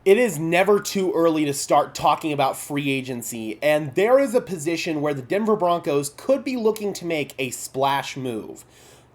It is never too early to start talking about free agency, and there is a position where the Denver Broncos could be looking to make a splash move.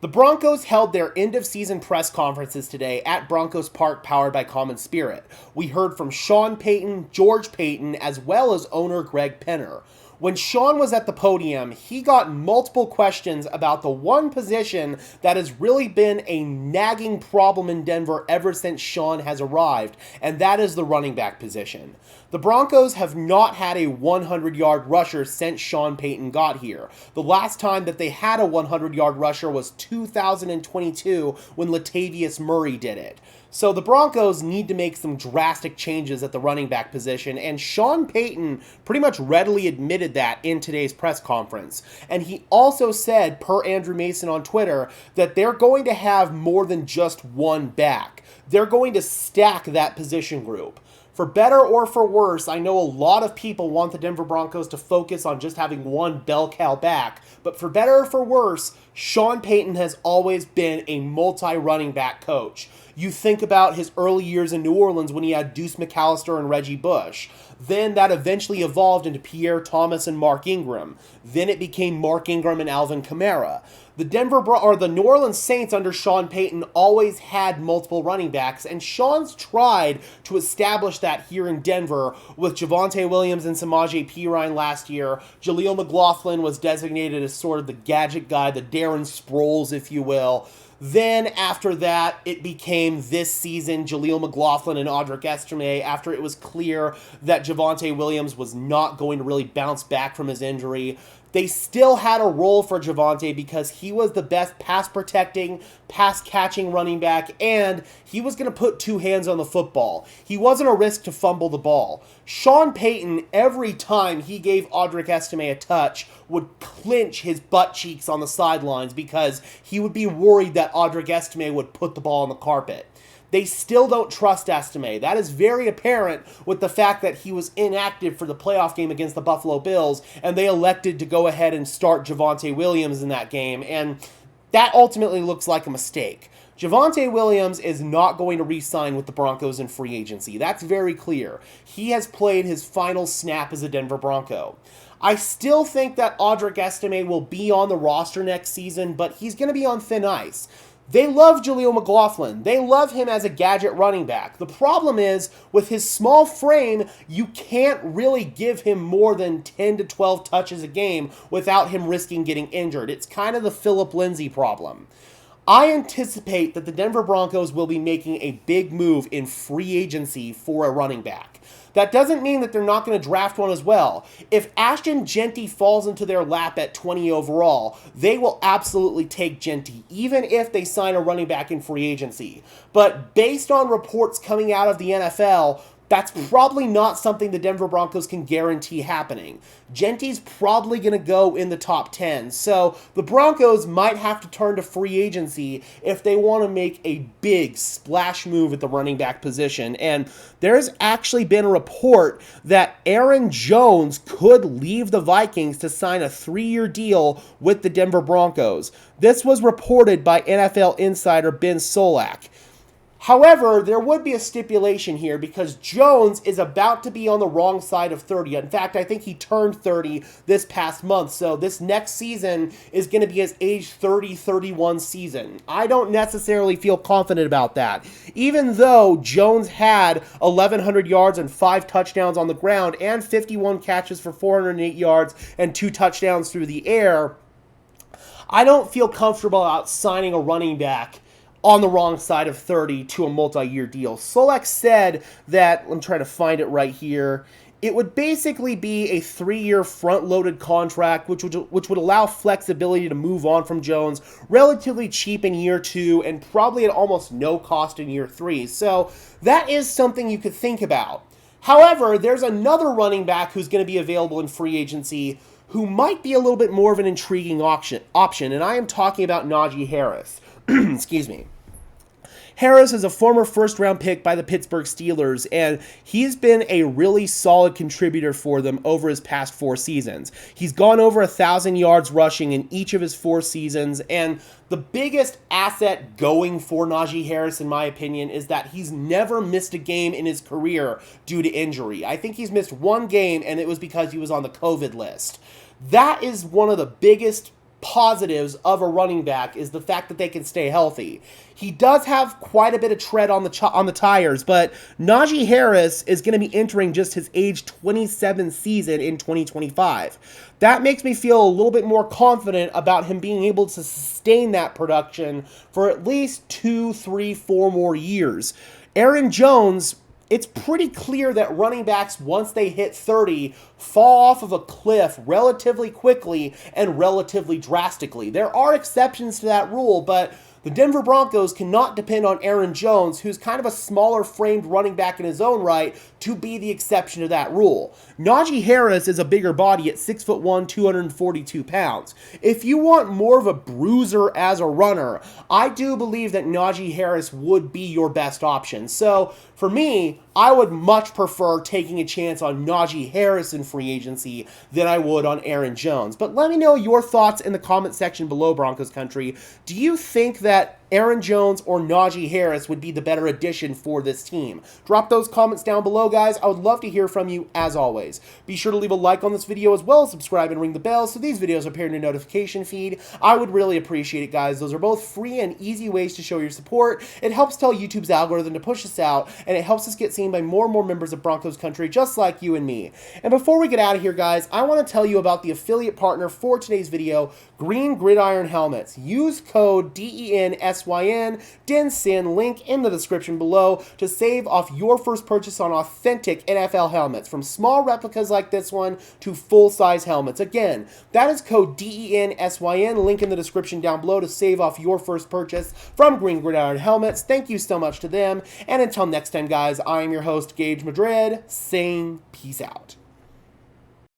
The Broncos held their end-of-season press conferences today at Broncos Park, powered by Common Spirit. We heard from Sean Payton, George Payton, as well as owner Greg Penner. When Sean was at the podium, he got multiple questions about the one position that has really been a nagging problem in Denver ever since Sean has arrived, and that is the running back position. The Broncos have not had a 100-yard rusher since Sean Payton got here. The last time that they had a 100-yard rusher was 2022 when Latavius Murray did it. So the Broncos need to make some drastic changes at the running back position, and Sean Payton pretty much readily admitted that in today's press conference. And he also said, per Andrew Mason on Twitter, that they're going to have more than just one back. They're going to stack that position group. For better or for worse, I know a lot of people want the Denver Broncos to focus on just having one bell cow back, but for better or for worse, Sean Payton has always been a multi-running back coach. You think about his early years in New Orleans when he had Deuce McAllister and Reggie Bush. Then that eventually evolved into Pierre Thomas and Mark Ingram. Then it became Mark Ingram and Alvin Kamara. The New Orleans Saints under Sean Payton always had multiple running backs, and Sean's tried to establish that here in Denver with Javonte Williams and Samaje Perine last year. Jaleel McLaughlin was designated as sort of the gadget guy, the Darren Sproles, if you will. Then after that, it became this season Jaleel McLaughlin and Audric Estime after it was clear that Javonte Williams was not going to really bounce back from his injury. They still had a role for Javonte because he was the best pass-protecting, pass-catching running back, and he was going to put two hands on the football. He wasn't a risk to fumble the ball. Sean Payton, every time he gave Audric Estime a touch, would clench his butt cheeks on the sidelines because he would be worried that Audric Estime would put the ball on the carpet. They still don't trust Estime. That is very apparent with the fact that he was inactive for the playoff game against the Buffalo Bills, and they elected to go ahead and start Javonte Williams in that game, and that ultimately looks like a mistake. Javonte Williams is not going to re-sign with the Broncos in free agency. That's very clear. He has played his final snap as a Denver Bronco. I still think that Audric Estime will be on the roster next season, but he's going to be on thin ice. They love Jaleel McLaughlin. They love him as a gadget running back. The problem is, with his small frame, you can't really give him more than 10 to 12 touches a game without him risking getting injured. It's kind of the Phillip Lindsay problem. I anticipate that the Denver Broncos will be making a big move in free agency for a running back. That doesn't mean that they're not going to draft one as well. If Ashton Jeanty falls into their lap at 20 overall, they will absolutely take Jeanty, even if they sign a running back in free agency. But based on reports coming out of the NFL, that's probably not something the Denver Broncos can guarantee happening. Jeanty's probably going to go in the top 10, so the Broncos might have to turn to free agency if they want to make a big splash move at the running back position. And there's actually been a report that Aaron Jones could leave the Vikings to sign a 3-year deal with the Denver Broncos. This was reported by NFL insider Ben Solak. However, there would be a stipulation here because Jones is about to be on the wrong side of 30. In fact, I think he turned 30 this past month, so this next season is going to be his age 30-31 season. I don't necessarily feel confident about that. Even though Jones had 1,100 yards and 5 touchdowns on the ground and 51 catches for 408 yards and 2 touchdowns through the air, I don't feel comfortable about signing a running back on the wrong side of 30 to a multi-year deal. Solak said that, I'm trying to find it right here, it would basically be a 3-year front-loaded contract, which would allow flexibility to move on from Jones relatively cheap in year 2 and probably at almost no cost in year 3. So that is something you could think about. However, there's another running back who's going to be available in free agency who might be a little bit more of an intriguing option, and I am talking about Najee Harris. Excuse me. Harris is a former first-round pick by the Pittsburgh Steelers, and he's been a really solid contributor for them over his past 4 seasons. He's gone over 1,000 yards rushing in each of his 4 seasons, and the biggest asset going for Najee Harris, in my opinion, is that he's never missed a game in his career due to injury. I think he's missed 1 game, and it was because he was on the COVID list. That is one of the biggest positives of a running back, is the fact that they can stay healthy. He does have quite a bit of tread on the tires, but Najee Harris is going to be entering just his age 27 season in 2025. That makes me feel a little bit more confident about him being able to sustain that production for at least 2, 3, 4 more years. Aaron Jones, it's pretty clear that running backs, once they hit 30, fall off of a cliff relatively quickly and relatively drastically. There are exceptions to that rule, but the Denver Broncos cannot depend on Aaron Jones, who's kind of a smaller framed running back in his own right, to be the exception to that rule. Najee Harris is a bigger body at 6'1", 242 pounds. If you want more of a bruiser as a runner, I do believe that Najee Harris would be your best option. So for me, I would much prefer taking a chance on Najee Harris in free agency than I would on Aaron Jones. But let me know your thoughts in the comment section below, Broncos country. Do you think that Aaron Jones or Najee Harris would be the better addition for this team? Drop those comments down below, guys. I would love to hear from you, as always. Be sure to leave a like on this video, as well as subscribe and ring the bell so these videos appear in your notification feed. I would really appreciate it, guys. Those are both free and easy ways to show your support. It helps tell YouTube's algorithm to push us out, and it helps us get seen by more and more members of Broncos country, just like you and me. And before we get out of here, guys, I want to tell you about the affiliate partner for today's video, Green Gridiron Helmets. Use code DENSYN, DENSYN, link in the description below to save off your first purchase on authentic NFL helmets, from small replicas like this one to full-size helmets. Again, that is code DENSYN, link in the description down below to save off your first purchase from Green Gridiron Helmets. Thank you so much to them, and until next time, guys, I am your host, Gage Madrid, saying peace out.